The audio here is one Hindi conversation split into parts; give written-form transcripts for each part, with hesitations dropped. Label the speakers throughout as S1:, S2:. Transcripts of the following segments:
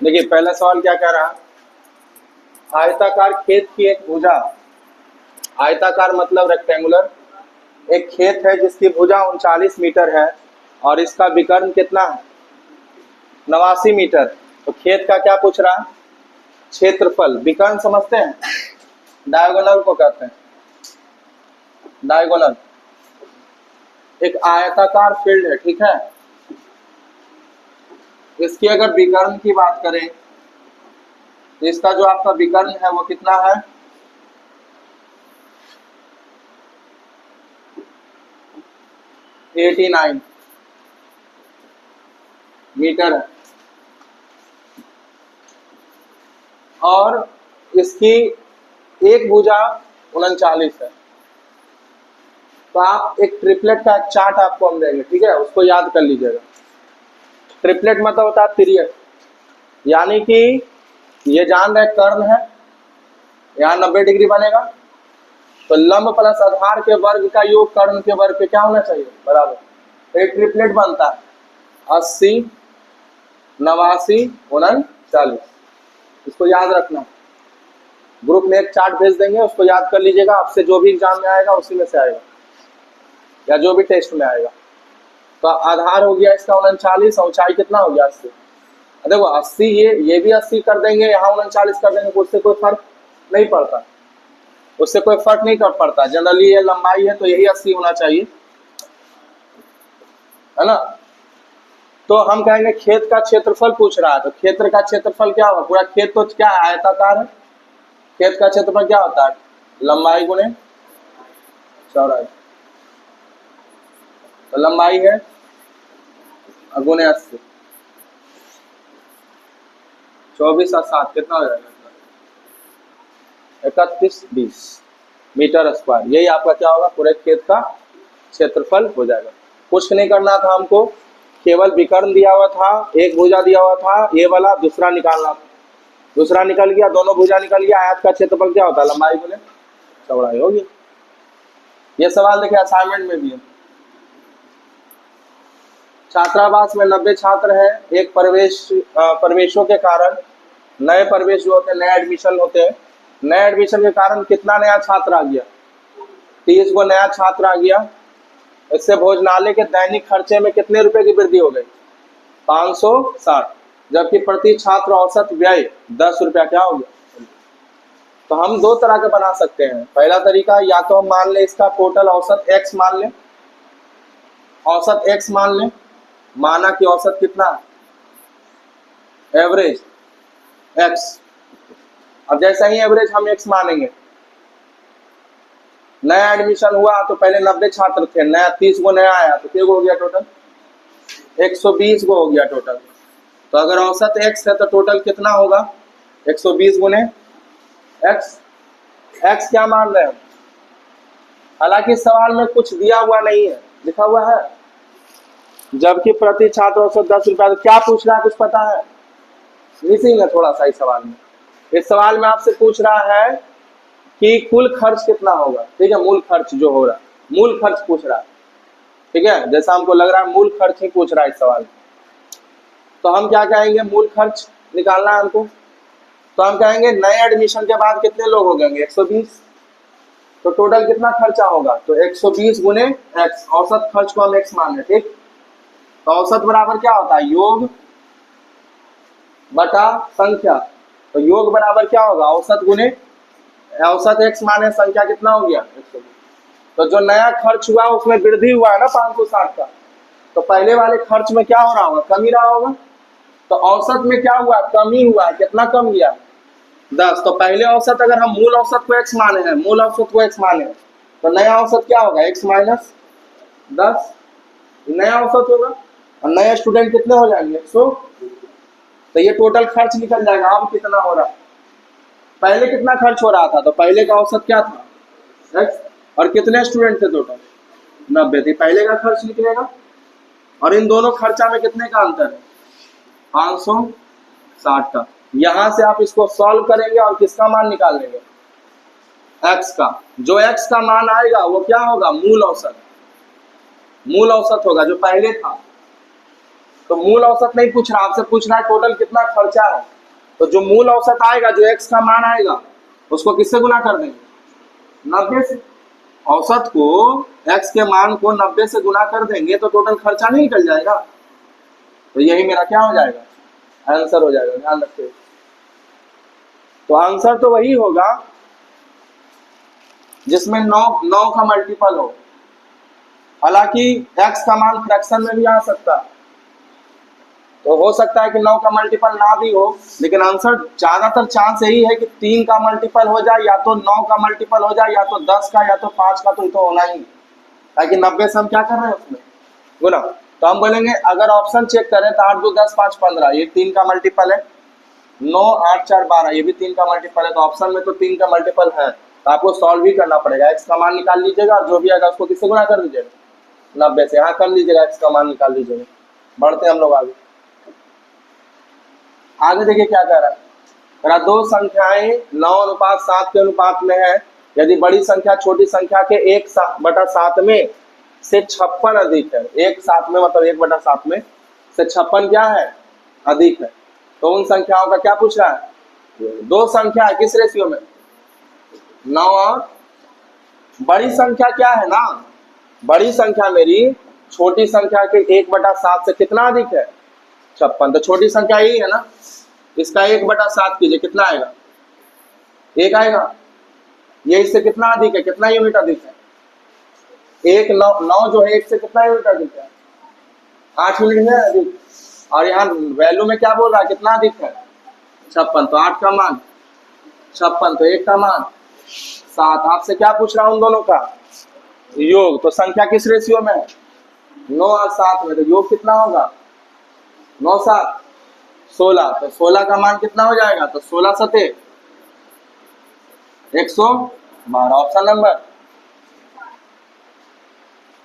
S1: देखिए पहला सवाल क्या कह रहा है, आयताकार खेत की एक भुजा, आयताकार मतलब रेक्टेंगुलर, एक खेत है जिसकी भुजा 39 मीटर है और इसका विकर्ण कितना है, 89 मीटर। तो खेत का क्या पूछ रहा है, क्षेत्रफल। विकर्ण समझते हैं, डायगोनल को कहते हैं, डायगोनल। एक आयताकार फील्ड है, ठीक है, इसकी अगर विकर्ण की बात करें तो इसका जो आपका विकर्ण है वो कितना है, 89 मीटर है और इसकी एक भुजा 39 है। तो आप एक ट्रिपलेट का एक चार्ट आपको हम देंगे, ठीक है, उसको याद कर लीजिएगा। ट्रिपलेट मतलब होता है पीरियड, यानी कि ये जान रहे कर्ण है, यहाँ 90 डिग्री बनेगा, तो लंब प्लस आधार के वर्ग का योग कर्ण के वर्ग पे क्या होना चाहिए, बराबर। तो एक ट्रिपलेट बनता है 80, 89, 39। इसको याद रखना, ग्रुप में एक चार्ट भेज देंगे, उसको याद कर लीजिएगा। आपसे जो भी एग्जाम में आएगा उसी में से आएगा या जो भी टेस्ट में आएगा। तो आधार हो गया इसका 39, ऊंचाई कितना हो गया 80। देखो 80, ये भी 80 कर देंगे, यहाँ 39 कर देंगे, उससे कोई फर्क नहीं पड़ता, उससे कोई फर्क नहीं कर पड़ता। जनरली ये लंबाई है तो यही 80 होना चाहिए, है ना। तो हम कहेंगे खेत का क्षेत्रफल पूछ रहा है, तो क्षेत्र का क्षेत्रफल क्या होगा, पूरा खेत तो क्या है, आयताकार है। खेत का क्षेत्रफल क्या होता है, लंबाई गुणे चौड़ाई। तो लंबाई है गुणे 80, 24 और 7 कितना हो जाएगा, 3120 मीटर स्क्वायर। यही आपका क्या होगा, पूरे खेत का क्षेत्रफल हो जाएगा। कुछ नहीं करना था हमको, केवल विकर्ण दिया हुआ था, एक भुजा दिया हुआ था, ये वाला दूसरा निकालना था। दूसरा निकल गया, दोनों भुजा निकल गया, आयत का क्षेत्रफल क्या होता है, लंबाई गुणे चौड़ाई हो गया। ये सवाल देखिए असाइनमेंट में भी है। छात्रावास में 90 छात्र हैं, एक प्रवेशों के कारण, नए प्रवेश जो होते हैं, नए एडमिशन होते हैं, नए एडमिशन के कारण कितना नया छात्र आ गया, 30 को नया छात्र आ गया। इससे भोजनालय के दैनिक खर्चे में कितने रुपए की वृद्धि हो गई, 560, जबकि प्रति छात्र औसत व्यय 10 रुपया क्या हो गया। तो हम दो तरह के बना सकते हैं। पहला तरीका, या तो हम मान लें इसका टोटल औसत x मान लें, औसत x मान लें, माना कि औसत कितना, एवरेज x। अब जैसा ही एवरेज हम x मानेंगे, नया एडमिशन हुआ तो पहले 90 छात्र थे, नया 30 को नया आया तो क्या हो गया, टोटल 120 को हो गया टोटल। तो अगर औसत x है तो टोटल कितना होगा, 120 गुने x। x क्या मान रहे हैं, हालांकि सवाल में कुछ दिया हुआ नहीं है, लिखा हुआ है जबकि प्रति छात्र औसत 10 रुपया। तो क्या पूछ रहा है, कुछ पता है, मिसिंग है थोड़ा सा इस सवाल में। इस सवाल में आपसे पूछ रहा है कि कुल खर्च कितना होगा, ठीक है, मूल खर्च जो हो रहा है, मूल खर्च पूछ रहा है, ठीक है, जैसा हमको लग रहा है मूल खर्च ही पूछ रहा है इस सवाल। तो हम क्या कहेंगे, मूल खर्च निकालना है हमको, तो हम कहेंगे नए एडमिशन के बाद कितने लोग हो गएंगे, 120। तो टोटल कितना खर्चा होगा, तो 120 गुने x, औसत खर्च को हम x मान रहे, ठीक। तो औसत बराबर क्या होता है, योग बटा संख्या। तो योग बराबर क्या होगा, औसत गुने औसत x माने संख्या कितना हो गया, 120। तो जो नया खर्च हुआ उसमें वृद्धि हुआ है ना 560 का, तो पहले वाले खर्च में क्या हो रहा होगा, कमी रहा होगा। तो औसत में क्या हुआ, कमी हुआ, कितना कम गया, 10। तो पहले औसत अगर हम मूल औसत को x माने हैं, मूल औसत को x माने हैं, तो नया औसत क्या होगा, x माइनस 10 नया औसत होगा। और नए स्टूडेंट कितने हो जाएंगे, 100। तो ये टोटल खर्च निकल जाएगा। अब कितना हो रहा है, पहले कितना खर्च हो रहा था, तो पहले का औसत क्या था, x, और कितने स्टूडेंट थे टोटल, 90 थी, पहले का खर्च निकलेगा। और इन दोनों खर्चा में कितने का अंतर है, 560 का। यहां से आप इसको सॉल्व करेंगे और किसका मान निकाल लेंगे, x का। जो x का मान आएगा वो क्या होगा, मूल औसत, मूल औसत होगा जो पहले था। तो मूल औसत नहीं पूछ रहा, आपसे पूछ रहा है टोटल कितना खर्चा है। तो जो मूल औसत आएगा, जो एक्स का मान आएगा, उसको किससे गुना कर देंगे? 90 से। औसत को, एक्स के मान को 90 से गुना कर देंगे तो टोटल खर्चा नहीं निकल जाएगा। तो यही मेरा क्या हो जाएगा? आंसर हो जाएगा। ध्यान रखिए, तो आंसर तो वही होगा जिसमें 9 का मल्टीपल हो। हालांकि एक्स का मान फ्रैक्शन में भी आ सकता है, तो हो सकता है कि 9 का मल्टीपल ना भी हो, लेकिन आंसर ज्यादातर चांस यही है कि 3 का मल्टीपल हो जाए, या तो 9 का मल्टीपल हो जाए, या तो 10 का, या तो 5 का, तो होना ही, ताकि 90 से हम क्या कर रहे हैं उसमें गुना। तो हम बोलेंगे, अगर ऑप्शन चेक करें तो 8 2 10 5 15, ये 3 का मल्टीपल है। 9 8 4 12, ये भी 3 का मल्टीपल है। तो ऑप्शन में तो 3 का मल्टीपल है, तो आपको सॉल्व भी करना पड़ेगा। एक्स का मान निकाल लीजिएगा, और जो भी आएगा उसको किससे गुना कर दीजिएगा? 90 से। यहाँ कर लीजिएगा, एक्स का मान निकाल लीजिएगा। बढ़ते हम लोग आगे। आगे देखिए क्या कह रहा है। कह रहा दो संख्याएं 9:7 के अनुपात में है, यदि बड़ी संख्या छोटी संख्या के 1/7 में से 56 अधिक है। 1/7 में मतलब 1/7 में से 56 क्या है? अधिक है। तो उन संख्याओं का क्या पूछ रहा है? दो संख्या है, किस रेशियो में? 9 और बड़ी संख्या क्या है ना, बड़ी संख्या मेरी छोटी संख्या के 1/7 से कितना अधिक है? 56। तो छोटी संख्या यही है ना, इसका 1/7 कीजिए, कितना आएगा? 1 आएगा। ये इससे कितना अधिक है? कितना यूनिट अधिक है? 1 9 जो है 1 से कितना यूनिट अधिक है? 8 यूनिट है अधिक। और यहाँ वैल्यू में क्या बोल रहा है, कितना अधिक है? 56। तो 8 का मान 56, तो 1 का मान 7। आपसे क्या पूछ रहा हूँ? उन दोनों का योग। तो संख्या किस रेशियो में है? 9 और 7 में। तो योग कितना होगा? 9 7 16। तो 16 का मान कितना हो जाएगा? तो 16 सते 112। Option number.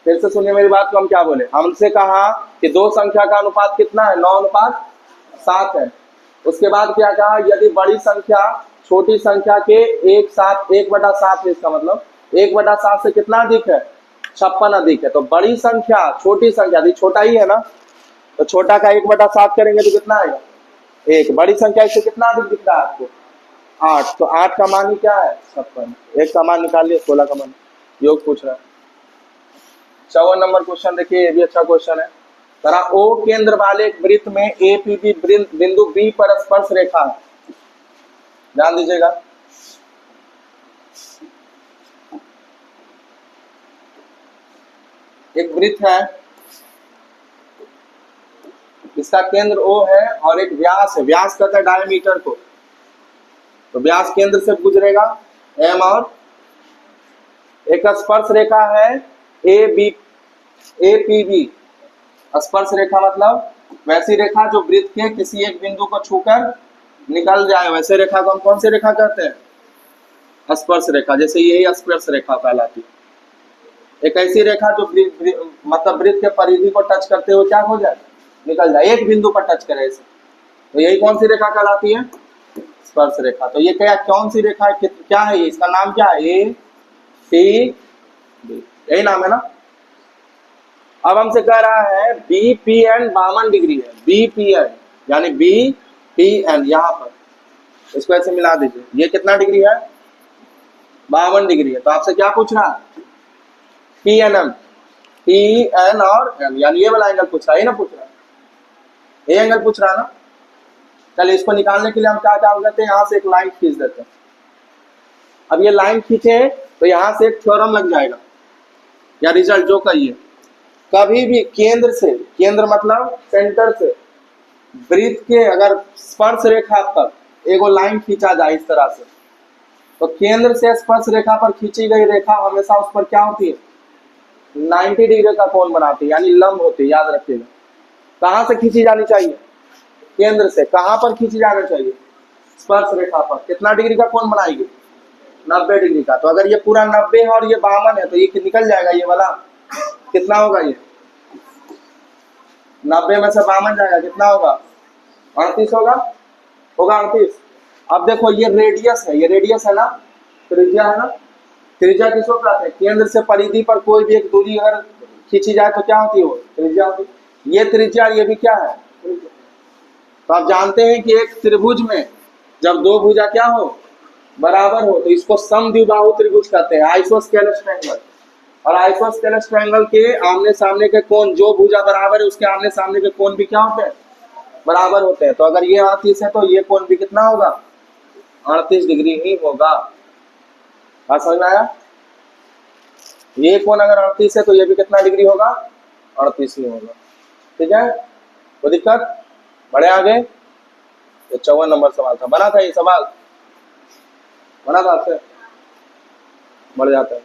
S1: फिर से सुनिए मेरी बात को, हम क्या बोले। हमसे कहा कि दो संख्या का अनुपात कितना है? 9:7 है। उसके बाद क्या कहा? यदि बड़ी संख्या छोटी संख्या के 1/7 है, इसका मतलब 1/7 से कितना अधिक है? 56 अधिक है। तो बड़ी संख्या छोटी संख्या, यदि छोटा ही है ना, तो छोटा का 1/7 करेंगे तो कितना आएगा? 1। बड़ी संख्या इससे कितना अधिक दिख रहा है आपको? 8। तो 8 का मान ही क्या है? 56। 1 का मान निकाल लिया, 16 का मान। योग पूछ रहा है। 54 नंबर क्वेश्चन देखिए, ये भी अच्छा क्वेश्चन है। तरह ओ केंद्र वाले एक वृत्त में ए पी बी बिंदु बी पर स्पर्श रेखा है। ध्यान दीजिएगा, एक वृत्त है, इसका केंद्र ओ है और एक व्यास है। व्यास कहता है डायमीटर को। तो व्यास केंद्र से गुजरेगा एम, और एक स्पर्श रेखा है ए पी बी। स्पर्श रेखा मतलब वैसी रेखा जो वृत्त के किसी एक बिंदु को छूकर निकल जाए, वैसे रेखा को हम कौन सी रेखा कहते हैं? स्पर्श रेखा। जैसे यही स्पर्श रेखा कहलाती है। एक ऐसी रेखा जो मतलब वृत्त के परिधि को टच करते हुए क्या हो जाए? निकल जाए, एक बिंदु पर टच करे ऐसे। तो यही कौन सी रेखा कहलाती है? स्पर्श रेखा। तो ये क्या, कौन सी रेखा है, क्या है ये? इसका नाम क्या है? ए टी बी, यही नाम है ना। अब हमसे कह रहा है बी पी एन 52 डिग्री है। बी पी एन यानी बी पी एन, यहाँ पर इसको ऐसे मिला दीजिए। ये कितना डिग्री है? 52 डिग्री है। तो आपसे क्या पूछ रहा है? P N M, P N और एम, यानी ये वाला एंगल पूछ रहा है ना, पूछ रहा है ये एंगल पूछ रहा है ना। चलिए, इसको निकालने के लिए हम क्या करते हैं? यहाँ से एक लाइन खींच देते हैं। अब ये लाइन खींचे तो यहाँ से एक थ्योरम लग जाएगा, या रिजल्ट जो कहिए। कभी भी केंद्र से, केंद्र मतलब सेंटर से, वृत्त के अगर स्पर्श रेखा पर एगो लाइन खींचा जाए इस तरह से, तो केंद्र से स्पर्श रेखा पर खींची गई रेखा हमेशा उस पर क्या होती है? 90 डिग्री का कोण बनाती है, यानी लंब होती है। याद रखिएगा, कहाँ से खींची जानी चाहिए? केंद्र से। कहाँ पर खींची जाना चाहिए? स्पर्श रेखा पर। कितना डिग्री का कोण बनाएगी? 90 डिग्री का। तो अगर ये पूरा 90 है और ये 52 है, तो ये निकल जाएगा ये वाला। कितना होगा ये? 90 में से 52 जाएगा, कितना होगा? 38 होगा। 38। अब देखो, ये रेडियस है, ये रेडियस है ना, त्रिज्या है ना। त्रिज्या किसको कहते हैं? केंद्र से परिधि पर कोई भी एक दूरी अगर खींची जाए तो क्या होती है? वो त्रिज्या होती है। ये त्रिज्या, ये भी क्या है। तो आप जानते हैं कि एक त्रिभुज में जब दो भुजा क्या हो, बराबर हो, तो इसको समद्विबाहु त्रिभुज कहते हैं, आइसोस्केलस ट्रायंगल। और आइसोस्केलस ट्रायंगल के आमने सामने के कोण, जो भुजा बराबर है उसके आमने सामने के कोण भी क्या होते हैं, बराबर होते हैं। तो अगर ये 38 है तो ये कोण भी कितना होगा, 38 डिग्री ही होगा। बात समझ में आया। ये कोण अगर 38 है तो ये भी कितना डिग्री होगा, 38 ही होगा। ठीक है, कोई दिक्कत। बढ़े आगे। ये 54 नंबर सवाल था, बना था ये सवाल, बना था आपसे, बढ़ जाता है।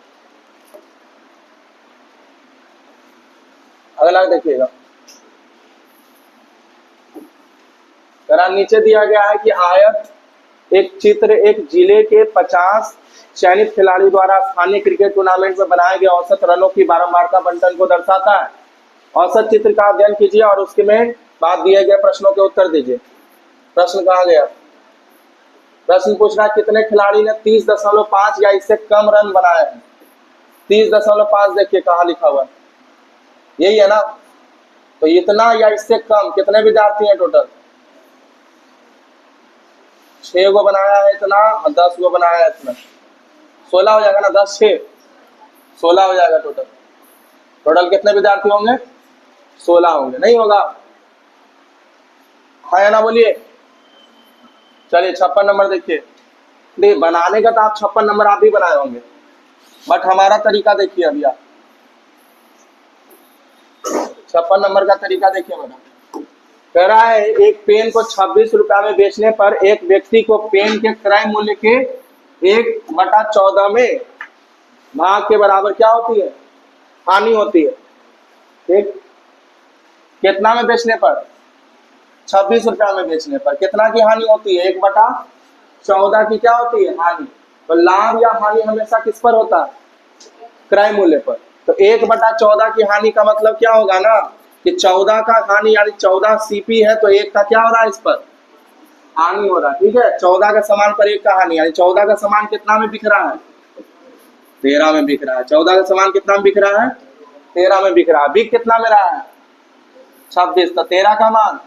S1: अगला देखिएगा, जरा नीचे दिया गया है कि आयत एक चित्र एक जिले के 50 चयनित खिलाड़ी द्वारा स्थानीय क्रिकेट टूर्नामेंट में बनाए गए औसत रनों की बारंबारता बंटन को दर्शाता है। औसत चित्र का अध्ययन कीजिए और उसके में बाद दिए गए प्रश्नों के उत्तर दीजिए। प्रश्न कहा गया, प्रश्न पूछ रहा है कितने खिलाड़ी ने 30.5 या इससे कम रन बनाए हैं। 30.5 देखिए कहाँ लिखा हुआ है, यही है ना। तो इतना या इससे कम, कितने विद्यार्थी हैं टोटल, 6 गो बनाया है इतना और 10 गो बनाया है इतना, 16 हो जाएगा ना, 10 6 16 हो जाएगा टोटल। टोटल कितने विद्यार्थी होंगे, 16 होंगे, नहीं होगा, हाँ या ना बोलिए। चलिए 56 नंबर देखिए। देखिए बनाने का तो आप 56 नंबर आप भी बनाए होंगे, बट हमारा तरीका देखिए अभी आप 56 नंबर का तरीका देखिए बेटा। कह रहा है एक पेन को 26 रुपया में बेचने पर एक व्यक्ति को पेन के क्रय मूल्य के 1/14 में भाग के बराबर क्या होती है, हानि होती है। ठीक, कितना में बेचने पर, 26 रुपया में बेचने पर कितना की हानि होती है, 1/14 की क्या होती है, हानि। तो लाभ या हानि हमेशा किस पर होता है, क्रय मूल्य पर। तो 1/14 की हानि का मतलब क्या होगा ना कि 14 का हानि, यानी 14 सीपी है तो 1 का क्या हो रहा है, इस पर हानि हो रहा है। ठीक है, 14 का सामान पर 1 का हानि, यानी 14 का सामान कितना में बिक रहा है, 13 में बिक रहा है। 14 का सामान कितना में बिक रहा है, 13 में बिक रहा है। बिक कितना में रहा है, 26। तो 13 का मान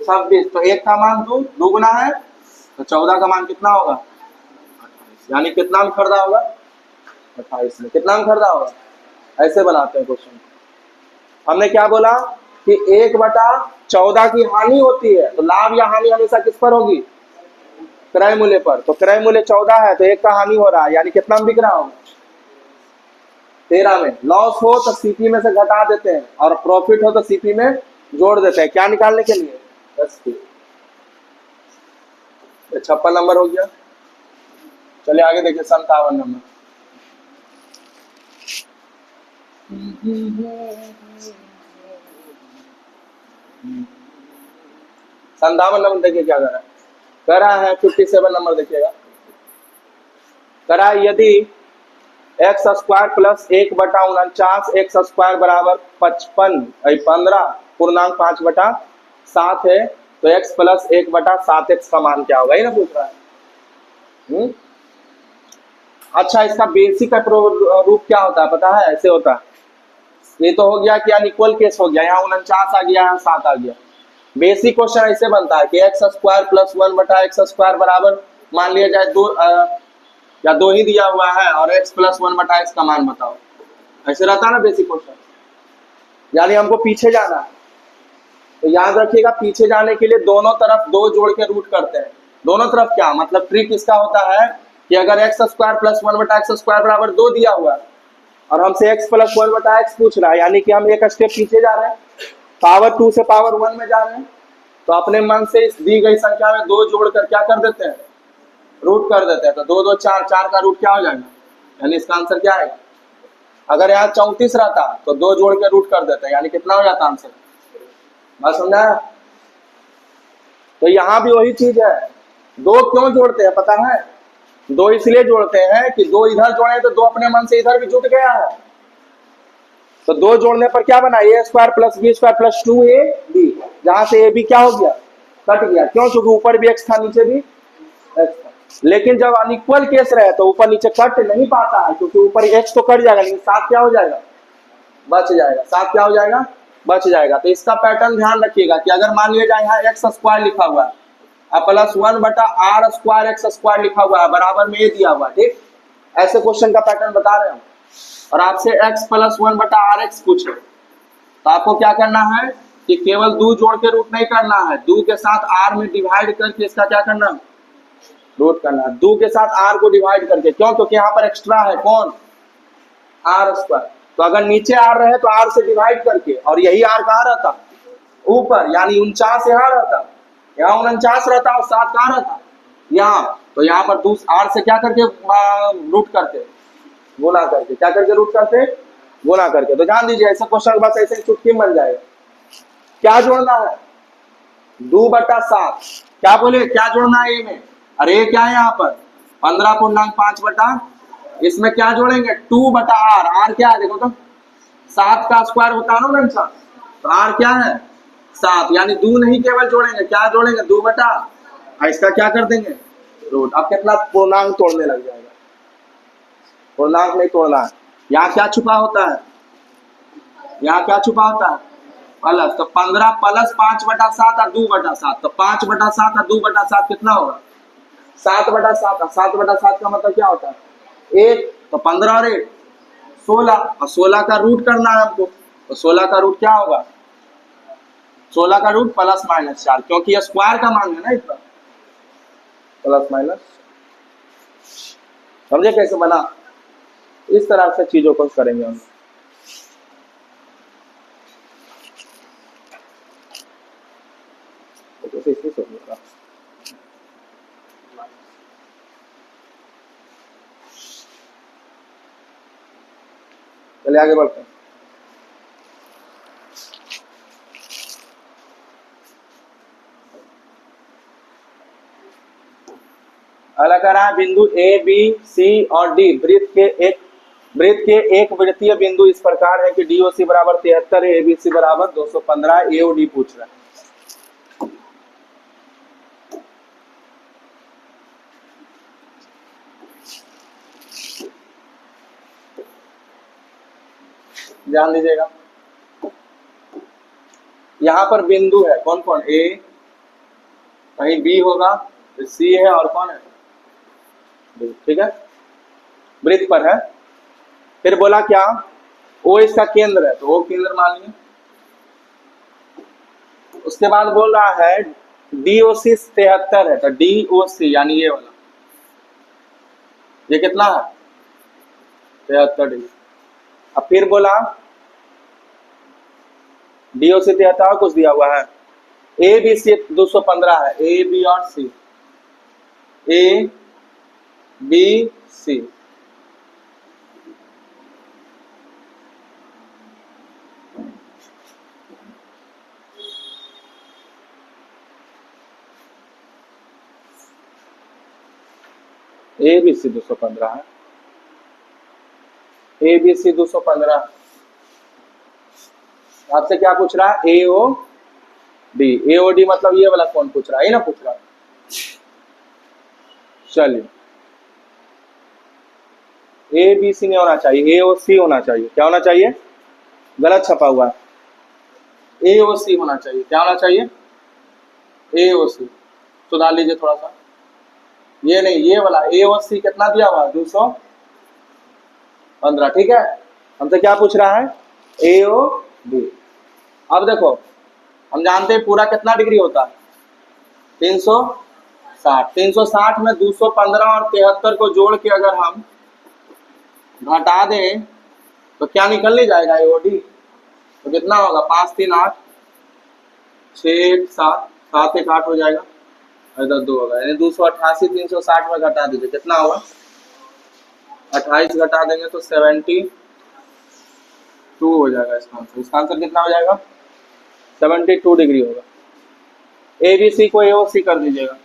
S1: 26, तो 1 का मान 2 गुना है, तो 14 का मान कितना होगा, 28। यानी कितना में खरीदा होगा, 28 में। कितना में खरीदा होगा, ऐसे बनाते हैं क्वेश्चन। हमने क्या बोला कि 1/14 की हानि होती है, तो लाभ या हानि हमेशा किस पर होगी, क्रय मूल्य पर। तो क्रय मूल्य 14 है तो 1 का हानि हो रहा है, यानी कितना में बिक रहा हो, 13 में। लॉस हो तो सीपी में से घटा देते हैं और प्रॉफिट हो तो सीपी में जोड़ देते हैं, क्या निकालने के लिए, 10 की। 56 नंबर हो गया। चलिए आगे देखिए 57 नंबर। 57 नंबर देखिए क्या कह रहा है 57 नंबर देखिएगा। कह रहा है यदि x² प्लस 1/49 x² बराबर 15 है तो x प्लस 1/7x का मान क्या होगा, ये ना पूछ रहा है। अच्छा, इसका बेसिक रूप क्या होता है पता है, ऐसे होता है। ये तो हो गया कि अनइक्वल केस हो गया, यहाँ 49 आ गया, यहाँ 7 आ गया। बेसिक क्वेश्चन ऐसे बनता है कि x² प्लस 1/x² बराबर मान लिया जाए 2 या 2 ही दिया हुआ है और x प्लस 1/x का मान बताओ, ऐसे रहता है ना बेसिक क्वेश्चन। यानी हमको पीछे जाना है, तो याद रखिएगा पीछे जाने के लिए दोनों तरफ 2 जोड़ के रूट करते हैं। दोनों तरफ क्या मतलब, ट्रिक इसका होता है कि अगर x² प्लस 1/x² बराबर 2 दिया हुआ है और हमसे x प्लस 1/x पूछ रहा है, यानी कि हम एक स्टेप पीछे जा रहे हैं, पावर 2 से पावर 1 में जा रहे हैं, तो अपने मन से इस दी गई संख्या में 2 जोड़कर क्या कर देते हैं, रूट कर देते हैं। तो 2 2 4 4 का रूट क्या हो जाएगा, यानी इसका आंसर क्या है। अगर यहाँ 34 रहता तो 2 जोड़ के रूट कर देते हैं, यानी कितना हो जाता आंसर, बात समझा। तो यहाँ भी वही चीज है, 2 क्यों जोड़ते हैं पता है, 2 इसलिए जोड़ते हैं कि 2 इधर जोड़े तो 2 अपने मन से इधर भी जुट गया है। तो 2 जोड़ने पर क्या बना, a² plus b² plus 2ab, जहां से ab क्या हो गया, कट गया। क्यों, क्योंकि ऊपर भी x था नीचे भी x था। लेकिन जब अनइक्वल केस रहे तो ऊपर नीचे कट नहीं पाता है, क्योंकि ऊपर x तो कट जाएगा लेकिन 7 क्या हो जाएगा, बच जाएगा। 7 क्या हो जाएगा, बच जाएगा। तो इसका पैटर्न ध्यान रखिएगा कि अगर मान लिया जाए यहाँ एक्स स्क्वायर लिखा हुआ है और प्लस 1/r² एक्स स्क्वायर लिखा हुआ है, बराबर में ये दिया हुआ है, ठीक, ऐसे क्वेश्चन का पैटर्न बता रहे हैं हम, और आपसे x + 1/rx पूछे, तो आपको क्या करना है कि केवल दो जोड़ के रूट नहीं करना है, दो के साथ r में डिवाइड करके इसका क्या करना है, रूट करना है। दो के साथ r को डिवाइड करके, क्यों, क्योंकि यहाँ पर एक्स्ट्रा है कौन, r²। तो अगर नीचे r रहे तो r से डिवाइड करके, और यही r कहाँ रहता, ऊपर, यानी 49 यहाँ रहता, यहाँ 49 रहता और 7 कहाँ रहता, यहाँ। तो यहाँ पर r से क्या करके रूट करते, गुना करके, क्या करके रूट करते, गुना करके। तो जान दीजिए ऐसे क्वेश्चन बस ऐसे चुटकी बन जाएगा। क्या जोड़ना है, 2/7, क्या बोले, क्या जोड़ना है ये में, अरे क्या है यहाँ पर 15.5 इसमें क्या जोड़ेंगे 2/r, r क्या है देखो तो 7 का स्क्वायर होता है ना आंसर, तो r क्या है 7, यानी 2 नहीं केवल जोड़ेंगे, क्या जोड़ेंगे 2 बटा, इसका क्या कर देंगे रूट। अब कितना पूर्णांक तोड़ने लग जाएगा, पूर्णांक नहीं तोड़ना है। यहाँ क्या छुपा होता है, यहाँ क्या छुपा होता है प्लस, तो 15 + 5/7 और 2/7, तो 5/7 और 2/7 कितना होगा 7/7, 7/7 का मतलब क्या होता है 1, तो 15 और 1 16, और 16 का रूट करना है हमको, तो 16 का रूट क्या होगा, 16 का रूट ±4, क्योंकि ये स्क्वायर का मान है ना इसका, ±, समझे कैसे बना। इस तरह से चीजों को करेंगे हम। चलिए आगे बढ़ते हैं। अगला कह रहा है बिंदु ए बी सी और डी वृत्त के एक वृत्तीय बिंदु इस प्रकार है कि DOC बराबर 73 है, ABC बराबर 215, AOD पूछ रहा है। ध्यान दीजिएगा, यहाँ पर बिंदु है कौन कौन, ए, कहीं बी होगा, तो सी है, और कौन है डी, ठीक है, वृत्त पर है। फिर बोला क्या, ओ इसका केंद्र है, तो ओ केंद्र मान लिया। उसके बाद बोल रहा है DOC 73 है, तो DOC यानी ये वाला, ये कितना है 73 डिग्री। अब फिर बोला DOC 73 कुछ दिया हुआ है, ABC 215 है, ए बी और सी, ABC, ABC 215 है, ABC 215। आपसे क्या पूछ रहा है, AOD, AOD मतलब ये वाला कौन पूछ रहा है, ये ना पूछ रहा है। चलिए ABC नहीं होना चाहिए, AOC होना चाहिए। क्या होना चाहिए, गलत छपा हुआ है, AOC होना चाहिए। क्या होना चाहिए, AOC, सुधार लीजिए थोड़ा सा, ये नहीं, ये वाला AOC कितना दिया हुआ 215, ठीक है। हमसे क्या पूछ रहा है, AOD। अब देखो हम जानते हैं पूरा कितना डिग्री होता है 360, 360 में 215 और 73 को जोड़ के अगर हम घटा दें तो क्या निकल नहीं जाएगा AOD, तो कितना होगा 5 3 8 6 7 7 1 8 हो जाएगा, इधर 2 होगा, यानी 288 360 में घटा दीजिए कितना होगा 28 घटा देंगे तो 72 हो जाएगा इसका आंसर। इसका आंसर कितना हो जाएगा 72 डिग्री होगा। ABC को AOC कर दीजिएगा।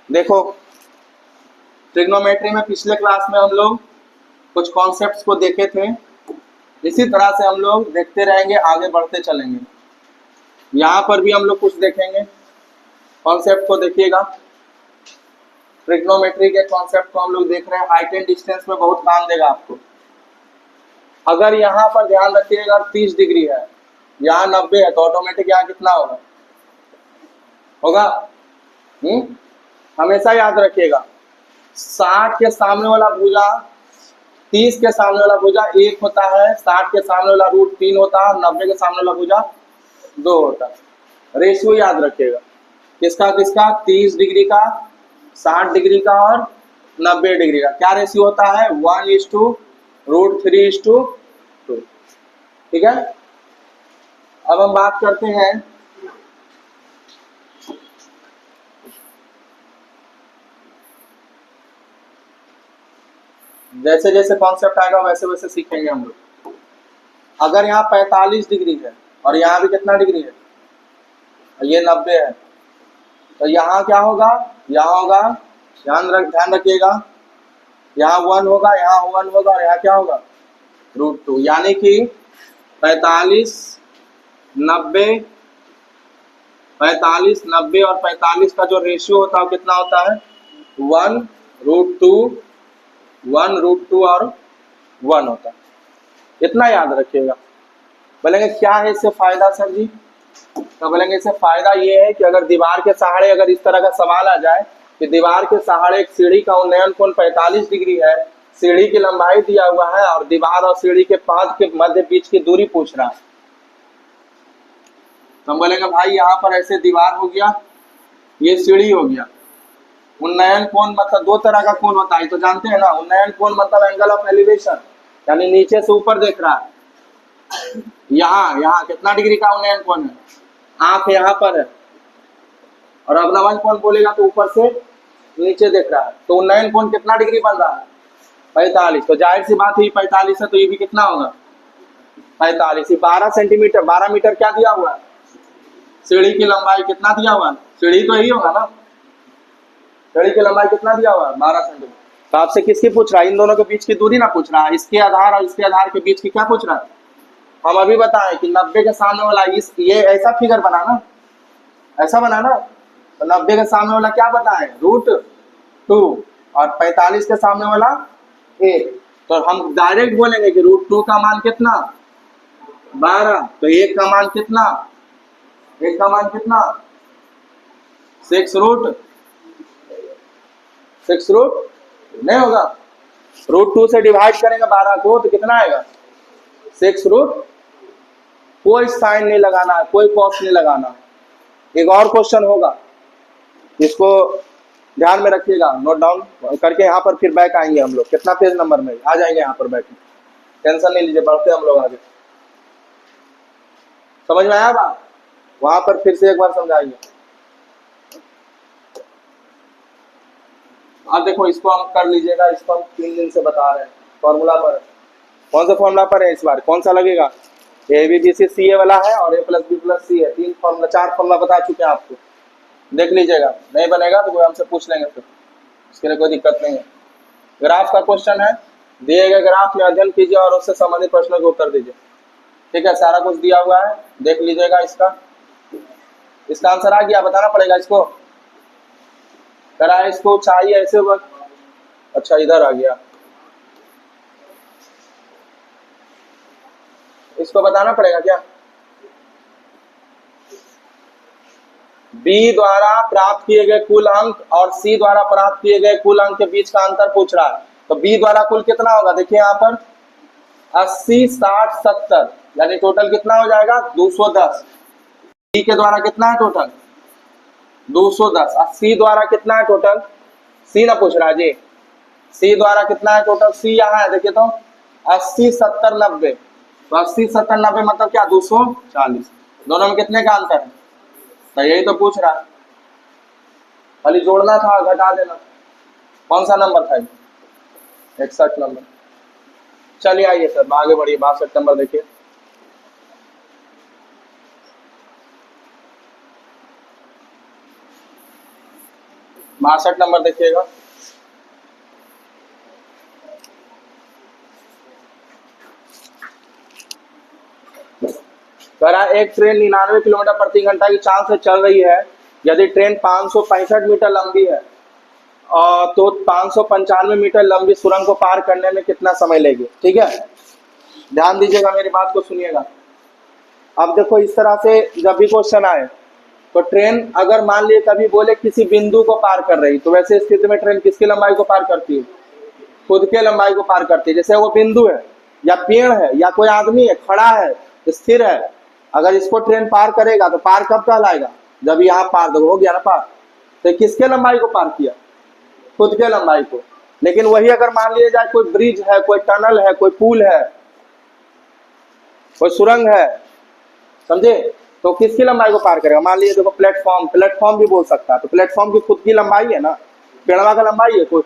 S1: देखो, ट्रिग्नोमेट्री में पिछले क्लास में हम लोग कुछ कॉन्सेप्ट्स को देखे थे, इसी तरह से हम लोग देखते रहेंगे, आगे बढ़ते चलेंगे। यहाँ पर भी हम लोग कुछ देखेंगे, कॉन्सेप्ट को देखिएगा। ट्रिग्नोमेट्री के कॉन्सेप्ट को हम लोग देख रहे हैं, हाइट एंड डिस्टेंस में बहुत काम देगा आपको। अगर यहाँ पर ध्यान रखिएगा 30 डिग्री है, यहाँ 90 है, तो ऑटोमेटिक यहाँ कितना होगा होगा हमेशा याद रखिएगा, 60 के सामने वाला भुजा 30 के सामने वाला भुजा 1 होता है, 60 के सामने वाला रूट 3 होता है, 90 के सामने वाला भुजा 2 होता है। रेशियो याद रखिएगा, किसका किसका, 30 डिग्री का, 60 डिग्री का और 90 डिग्री का। क्या रेशियो होता है, 1:√3:2। ठीक है। अब हम बात करते हैं जैसे जैसे कॉन्सेप्ट आएगा वैसे वैसे सीखेंगे हम लोग। अगर यहाँ 45 डिग्री है और यहाँ भी कितना डिग्री है, ये 90 है, तो यहाँ क्या होगा, यहाँ होगा, ध्यान रखिएगा, यहाँ 1 होगा, यहाँ 1 होगा और यहाँ क्या होगा, √2। यानी कि 45, 90, 45, 90 और 45 का जो रेशियो होता है वो कितना होता है, 1√2, 1√2 और 1 होता है। इतना याद रखिएगा। बोलेंगे क्या है इससे फायदा सर जी, तो बोलेंगे इससे फायदा ये है कि अगर दीवार के सहारे अगर इस तरह का सवाल आ जाए कि दीवार के सहारे एक सीढ़ी का उन्नयन कोण 45 डिग्री है, सीढ़ी की लंबाई दिया हुआ है और दीवार और सीढ़ी के पाद के मध्य बीच की दूरी पूछ रहा है, तो हम बोलेंगे भाई यहाँ पर ऐसे दीवार हो गया, ये सीढ़ी हो गया। उन्नयन कोण मतलब दो तरह का कोण होता है, तो जानते हैं ना, उन्नयन कोण मतलब एंगल ऑफ एलिवेशन, यानी नीचे से ऊपर देख रहा है। यहाँ कितना डिग्री का उन्नयन कोण है, आंख यहाँ पर है, और अवनवन कोण बोलेगा तो ऊपर से नीचे देख रहा है, तो उन्नयन कोण कितना डिग्री बन रहा है, 45। तो जाहिर सी बात है 45 है, तो ये भी कितना होगा, 45। 12 सेंटीमीटर, 12 मीटर क्या दिया हुआ है, सीढ़ी की लंबाई कितना दिया हुआ है, सीढ़ी तो यही होगा ना, सीढ़ी की लंबाई कितना दिया हुआ है, 12 सेंटीमीटर। तो आपसे किसकी पूछ रहा है, इन दोनों के बीच की दूरी ना पूछ रहा है, इसके आधार और इसके आधार के बीच की क्या पूछ रहा है। हम अभी बताएं कि 90 के सामने वाला ये ऐसा फिगर बनाना, ऐसा बनाना, तो 90 के सामने वाला क्या बताएं, √2 और 45 के सामने वाला 1, तो हम डायरेक्ट बोलेंगे कि √2 का मान कितना, 12, तो 1 का मान कितना, 1 का मान कितना, 6√, नहीं होगा, √2 से डिवाइड करेंगे 12 को तो कितना आएगा, 6√, कोई साइन नहीं लगाना है, कोई कॉस नहीं लगाना है। एक और क्वेश्चन होगा, इसको ध्यान में रखिएगा, नोट डाउन करके यहाँ पर फिर बैक आएंगे हम लोग, कितना पेज नंबर में आ जाएंगे यहाँ पर बैक, टेंशन नहीं लीजिए, बढ़ते हम लोग आगे। समझ में आया बात, वहां पर फिर से एक बार समझाइए। अब देखो इसको हम कर लीजिएगा, इसको हम 3 दिन से बता रहे हैं, फॉर्मूला पर, कौन सा फॉर्मूला पर है इस बार, कौन सा लगेगा, ABBC वाला है और A+B+C है, 3 फॉर्मूला 4 फॉर्मूला बता चुके हैं आपको, देख लीजिएगा, नहीं बनेगा तो कोई हमसे पूछ लेंगे, फिर इसके लिए कोई दिक्कत नहीं है। ग्राफ का क्वेश्चन है, दिए गए ग्राफ में अध्ययन कीजिए और उससे संबंधित प्रश्नों को उत्तर दीजिए। ठीक है, सारा कुछ दिया हुआ है, देख लीजिएगा। इसका आंसर आ गया, बताना पड़ेगा इसको, करा इसको चाहिए ऐसे वक्त, अच्छा इधर आ गया, इसको बताना पड़ेगा क्या, B द्वारा प्राप्त किए गए कुल अंक और C द्वारा प्राप्त किए गए कुल अंक के बीच का अंतर पूछ रहा है। तो B द्वारा कुल कितना होगा, देखिए यहाँ पर 80, 60, 70, यानी टोटल कितना हो जाएगा, 210। B के द्वारा कितना है टोटल, 210। और C द्वारा कितना है टोटल, C ना पूछ रहा है जी, C द्वारा कितना है टोटल, C यहाँ है, देखिए तो 80, 70, 90, तो 80, 70, 90 मतलब क्या, 240। दोनों में कितने का अंतर है, तो यही तो पूछ रहा है, खाली जोड़ना था, घटा देना। कौन सा नंबर था, 61 नंबर। चलिए आइए सर आगे बढ़िए, 62 नंबर देखिए। 62 नंबर देखिएगा। कह रहा एक ट्रेन 99 किलोमीटर प्रति घंटा की चाल से चल रही है। यदि ट्रेन 565 मीटर लंबी है और तो 595 मीटर लंबी सुरंग को पार करने में कितना समय लेगी। ठीक है, ध्यान दीजिएगा, मेरी बात को सुनिएगा। अब देखो इस तरह से जब भी क्वेश्चन आए तो ट्रेन अगर मान लिए कभी बोले किसी बिंदु को पार कर रही, तो वैसे स्थिति में ट्रेन किसकी लंबाई को पार करती है? खुद के लंबाई को पार करती है। जैसे वो बिंदु है या पेड़ है या कोई आदमी है, खड़ा है, स्थिर है, अगर इसको ट्रेन पार करेगा तो पार कब कहलाएगा? जब यहाँ पार हो गया ना पार, तो किसके लंबाई को पार किया? खुद के लंबाई को। लेकिन वही अगर मान लिया जाए कोई ब्रिज है, कोई टनल है, कोई पुल है, कोई सुरंग है, समझे, तो किसकी लंबाई को पार करेगा? मान लीजिए देखो प्लेटफॉर्म भी बोल सकता है, तो प्लेटफॉर्म की खुद की लंबाई है ना, पेड़वा का लंबाई है कुछ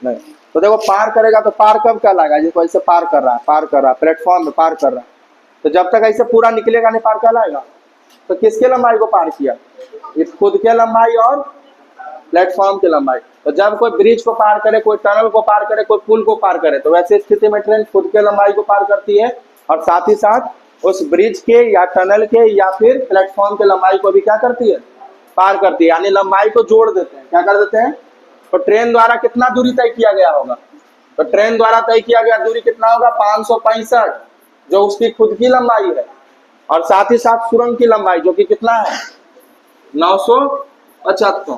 S1: नहीं। तो देखो पार करेगा तो पार कब कहलाएगा? जिसको ऐसे पार कर रहा है प्लेटफॉर्म में पार कर रहा है, तो जब तक ऐसे पूरा निकलेगा नहीं पार कहलाएगा। तो किसके लंबाई को पार किया? इस खुद के लंबाई और प्लेटफॉर्म की लंबाई। तो जब कोई ब्रिज को पार करे, कोई टनल को पार करे, कोई पुल को पार करे, तो वैसे स्थिति में ट्रेन खुद के लंबाई को पार करती है और साथ ही साथ उस ब्रिज के या टनल के या फिर प्लेटफॉर्म के लंबाई को भी क्या करती है? पार करती है। यानी लंबाई को जोड़ देते हैं। क्या कर देते हैं? तो ट्रेन द्वारा कितना दूरी तय किया गया होगा? तो ट्रेन द्वारा तय किया गया दूरी कितना होगा? 565, जो उसकी खुद की लंबाई है, और साथ ही साथ सुरंग की लंबाई जो कि कितना है? 975।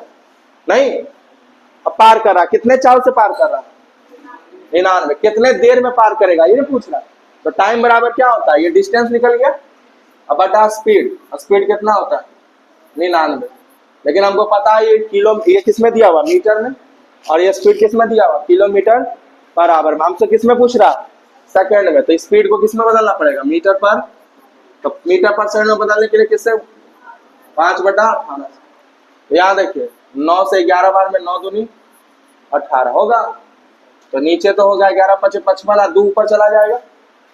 S1: नहीं, अब पार कर रहा, कितने चाल से पार कर रहा? 99। कितने देर में पार करेगा ये पूछ रहा। तो टाइम बराबर क्या होता है? ये डिस्टेंस निकल गया अब बटा स्पीड। स्पीड कितना होता है? 99। लेकिन हमको पता है ये किस में दिया हुआ? मीटर में। और ये स्पीड किस में दिया हुआ? किलोमीटर पर आवर में। हमसे किस में पूछ रहा? सेकंड में। तो स्पीड को किस में बदलना पड़ेगा? मीटर पर। तो मीटर पर सेकंड में बदलने के लिए किससे? 5/18। तो यहाँ देखिए 9 से 11 बार में 9 दूनी 18 होगा। तो नीचे तो होगा 11 × 5 = 55, 2 ऊपर चला जाएगा।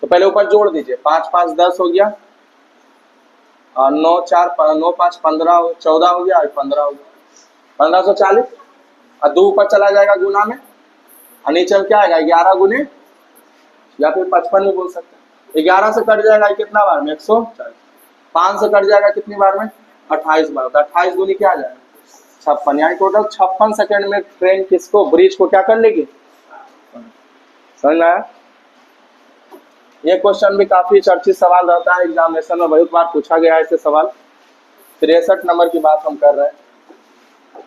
S1: तो पहले ऊपर जोड़ दीजिए, 5 × 5 = 10 हो गया, और 9 × 4 = 9 × 5 = 15 14 हो गया, और 15 हो गया, 1540। और 2 ऊपर चला जाएगा गुना में, और नीचे में क्या आएगा? 11 गुने, या फिर 55 भी बोल सकते हैं। 11 से कट जाएगा कितना बार में? 140। 5 से कट जाएगा कितनी बार में? 28 बार। तो 28 दूनी क्या आ जाएगा? 56। यानी टोटल 56 सेकंड में ट्रेन किसको, ब्रिज को क्या कर लेगी? समझ में आया? ये क्वेश्चन भी काफी चर्चित सवाल रहता है, एग्जामिनेशन में बहुत बार पूछा गया है ऐसे सवाल। 63 नंबर की बात हम कर रहे हैं,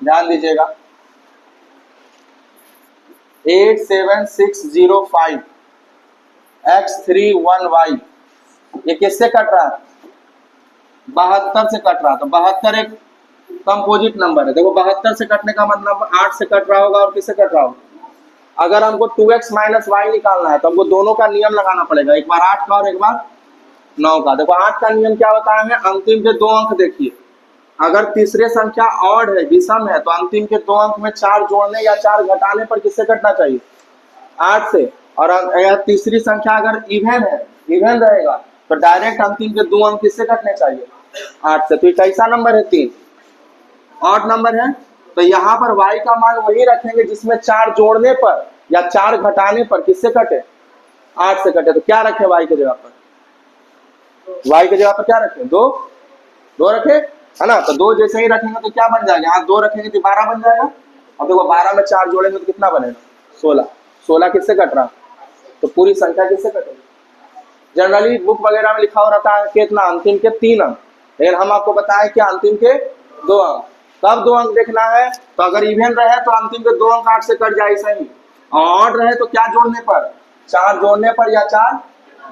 S1: ध्यान दीजिएगा। 87605 x31y ये किससे कट रहा है? 72 से कट रहा है। तो 72 एक कंपोजिट नंबर है। देखो 72 से कटने का मतलब 8 से कट रहा होगा और किससे कट रहा होगा? अगर हमको 2x - y निकालना है तो हमको दोनों का नियम लगाना पड़ेगा, एक बार 8 का और एक बार 9 का। देखो 8 का नियम क्या बताया है? अंतिम के 2 अंक देखिए, अगर तीसरे संख्या ऑड है, विषम है, तो अंतिम के 2 अंक में 4 जोड़ने या 4 घटाने पर किससे कटना चाहिए? 8 से। और तीसरी संख्या अगर इवन है, इवन रहेगा, तो डायरेक्ट अंतिम के 2 अंक किससे कटने चाहिए? 8 से। तो ये कैसा नंबर है? 3 ऑड नंबर है। तो यहाँ पर y का मान वही रखेंगे जिसमें 4 जोड़ने पर या 4 घटाने पर किससे कटे? 8 से कटे। तो क्या रखे y के जगह पर? y के जगह पर क्या रखें? 2 रखे, है ना? तो 2 जैसे ही रखेंगे तो क्या बन जाएगा? यहाँ 2 रखेंगे तो 12 बन जाएगा। अब देखो 12 में 4 जोड़ेंगे तो कितना बनेगा? 16। 16 किससे कट रहा? तो पूरी संख्या किससे कटेगी? जनरली बुक वगैरह में लिखा हो रहता है कितना? अंतिम के 3 अंक। लेकिन हम आपको बताएं कि अंतिम के 2 अंक। कब 2 अंक देखना है? तो अगर इवन रहे तो अंतिम के 2 अंक 8 से कट जाए सही, और ऑड रहे तो क्या जोड़ने पर? 4 जोड़ने पर या 4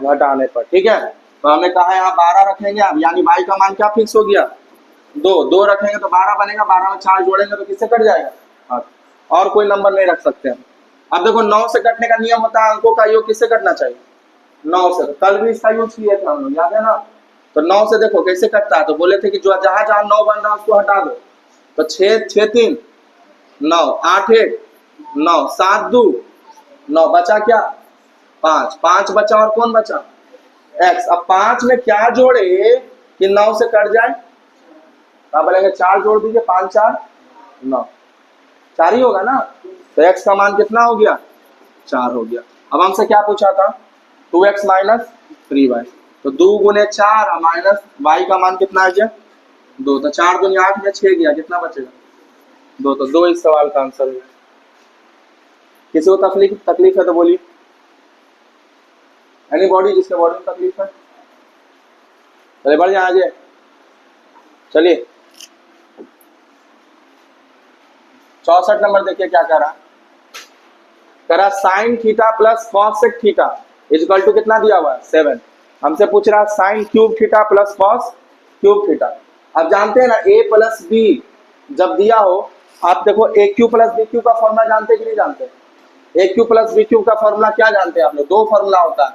S1: घटाने पर। ठीक है, तो हमने कहा यहाँ 12 रखेंगे अब, यानी y का मान क्या फिक्स हो गया? 2 रखेंगे तो 12 बनेगा, 12 में 4 जोड़ेंगे तो किससे कट जाएगा? 8। और कोई नंबर नहीं रख सकते हम। अब देखो 9 से कटने का नियम होता है, अंकों का योग किससे कटना चाहिए? 9 से। कल भी इसका यूज किए थे हम लोग, याद है ना? तो 9 से देखो कैसे कटता है। तो बोले थे कि जो जहां जहां 9 बन रहा है उसको हटा दो। तो 6 6 3 9, 8 1 9, 7 2 9, बचा क्या? 5। 5 बचा, और कौन बचा? x। अब 5 में क्या जोड़े कि 9 से कट जाए? आप बोलेंगे 4 जोड़ दीजिए, 5 4 9। 4 ही होगा ना, तो x का मान कितना हो गया 4 हो गया। अब हमसे क्या पूछा था 2x माइनस 3y, तो 2 गुने 4 माइनस y का मान कितना आ गया 2, तो 4 दूनी 8 में 6 गया, कितना बचेगा 2, तो 2 इस सवाल का आंसर है। किसी को तकलीफ है तो बोलिए, एनी बॉडी जिसके बॉडी में तकलीफ है, चलिए बढ़ जाए आगे। चलिए 64 नंबर देखिए क्या कह रहा, कह रहा sine theta plus cosec theta is equal to कितना दिया हुआ है 7। हमसे पूछ रहा sine cube theta plus cos cube theta. अब जानते हैं ना a प्लस बी जब दिया हो, आप देखो ए क्यू प्लस बी क्यू का फॉर्मूला जानते कि नहीं जानते? ए क्यू प्लस बी क्यू का फॉर्मूला क्या जानते हैं आप लोग? 2 फॉर्मूला होता है।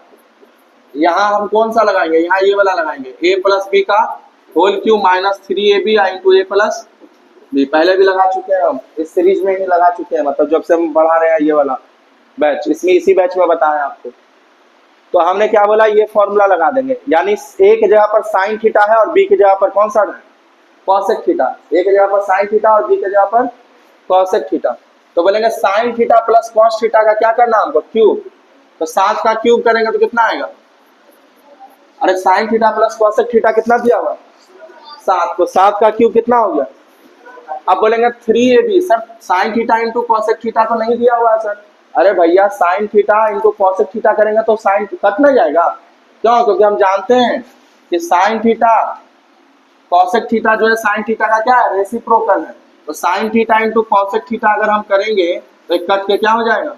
S1: यहाँ हम कौन सा लगाएंगे, यहाँ ये वाला लगाएंगे, a प्लस बी का whole cube minus 3ab into A plus B. पहले भी लगा चुके हैं हम, इस सीरीज में ही लगा चुके हैं, मतलब जब से हम बढ़ा रहे हैं ये वाला बैच, इसमें इसी बैच में बताया आपको। तो हमने क्या बोला, ये फॉर्मूला लगा देंगे, यानी ए की जगह पर साइन थीटा है और बी की जगह पर कौन सा है कॉसेक थीटा। ए की जगह पर साइन थीटा और बी की जगह पर कॉसेक थीटा। तो बोलेंगे sign theta plus cos theta का क्या करना हमको क्यूब, तो 7 का क्यूब करेंगे तो कितना आएगा, अरे sign theta plus cosec theta कितना दिया हुआ 7, तो 7 का क्यूब कितना हो गया। अब बोलेंगे 3ab, sir sine theta into cosec theta तो नहीं दिया हुआ है सर। अरे भैया sine theta into cosec theta करेंगे तो साइन कट नहीं जाएगा, क्यों? क्योंकि हम जानते हैं कि साइन थीटा कॉसेक थीटा जो है साइन थीटा का क्या है रेसिप्रोकल है। तो sine theta into cosec theta अगर हम करेंगे तो कट के क्या हो जाएगा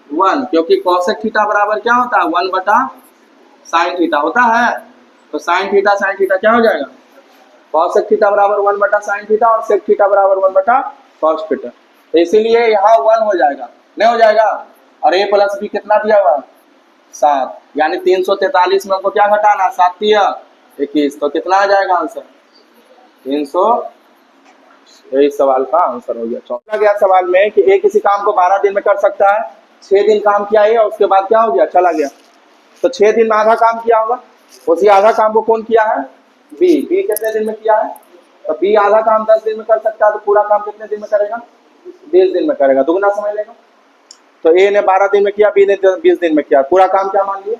S1: 1, क्योंकि कॉसेक थीटा बराबर क्या होता है 1 बटा साइन थीटा होता है। तो साइन थीटा क्या हो जाएगा कॉसेक थीटा बराबर 1 बटा साइन थीटा और सेक थीटा बराबर 1 बटा कॉस थीटा। तो इसीलिए यहाँ 1 हो जाएगा, नहीं हो जाएगा। और a प्लस बी कितना दिया हुआ 7, यानी 343 में हमको क्या घटाना 7 दिया 21, तो कितना आ जाएगा आंसर 300। यही सवाल का आंसर हो गया। चौथा गया सवाल में कि a किसी काम को 12 दिन में कर सकता है, 6 दिन काम किया है और उसके बाद क्या हो गया चला गया, तो 6 दिन में आधा काम किया होगा, उसी आधा काम को कौन किया है बी कितने दिन में किया है, तो बी आधा काम 10 दिन में कर सकता है, तो पूरा काम कितने दिन में करेगा 20 दिन में करेगा, दुगना समझ लेगा। तो ए ने 12 दिन में किया, बी ने 20 दिन में किया, पूरा काम क्या मान लिया